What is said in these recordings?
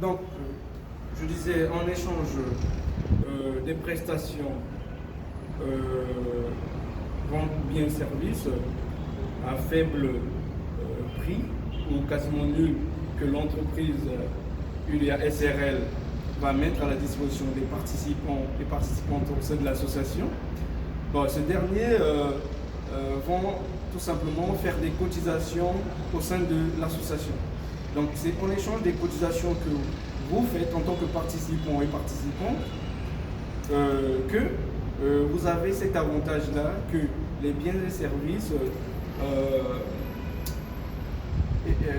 Donc, je disais, en échange des prestations, vente biens et services à faible prix ou quasiment nul que l'entreprise ULIA SRL va mettre à la disposition des participants et participantes au sein de l'association, bon, ces derniers vont tout simplement faire des cotisations au sein de l'association. Donc c'est en échange des cotisations que vous faites en tant que participants et participantes que vous avez cet avantage-là que les biens et services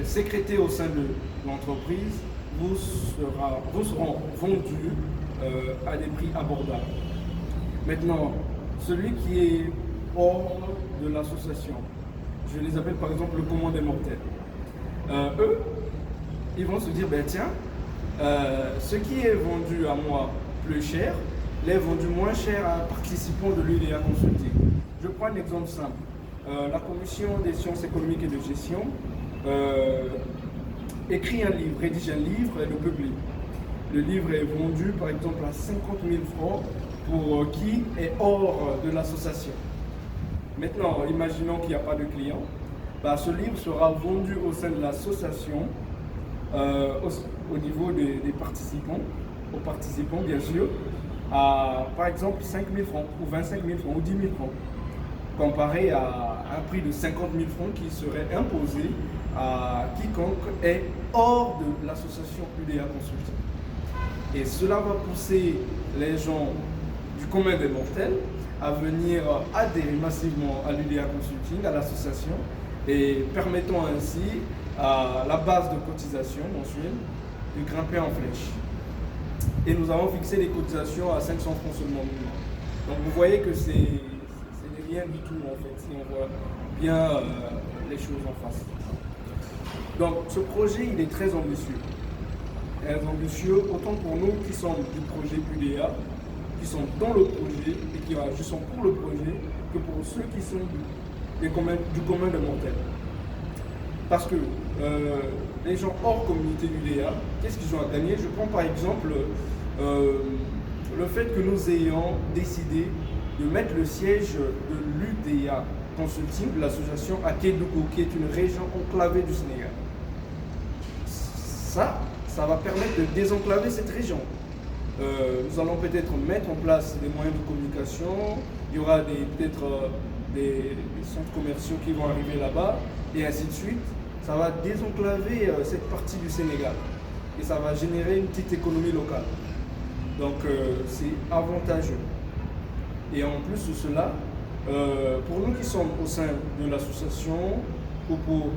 sécrétés au sein de l'entreprise vous seront vendus à des prix abordables. Maintenant, celui qui est hors de l'association, je les appelle par exemple le commun des mortels, eux, ils vont se dire, ben tiens, ce qui est vendu à moi plus cher, l'est vendu moins cher à un participant de l'ULIA Consulting. Je prends un exemple simple. La commission des sciences économiques et de gestion écrit un livre, rédige un livre et le publie. Le livre est vendu par exemple à 50 000 francs pour qui est hors de l'association. Maintenant, imaginons qu'il n'y a pas de client. Bah, ce livre sera vendu au sein de l'association, au niveau des participants, aux participants bien sûr, à par exemple 5 000 francs ou 25 000 francs ou 10 000 francs, comparé à un prix de 50 000 francs qui serait imposé à quiconque est hors de l'association ULIA Consulting. Et cela va pousser les gens du commun des mortels à venir adhérer massivement à l'ULIA Consulting, à l'association, et permettant ainsi à la base de cotisation mensuelle de grimper en flèche. Et nous avons fixé les cotisations à 500 francs seulement minimum. Donc vous voyez que c'est rien du tout en fait, si on voit bien les choses en face. Donc ce projet il est très ambitieux. Très ambitieux autant pour nous qui sommes du projet ULIA, qui sont dans le projet et qui sont pour le projet, que pour ceux qui sont du commun des mortels. Parce que les gens hors communauté ULIA, qu'est-ce qu'ils ont à gagner? Je prends par exemple le fait que nous ayons décidé de mettre le siège de l'UDA Consulting, de l'association à Kédougou, qui est une région enclavée du Sénégal. Ça va permettre de désenclaver cette région. Nous allons peut-être mettre en place des moyens de communication, il y aura peut-être des centres commerciaux qui vont arriver là-bas, et ainsi de suite. Ça va désenclaver cette partie du Sénégal, et ça va générer une petite économie locale. Donc c'est avantageux. Et en plus de cela, pour nous qui sommes au sein de l'association, ou pour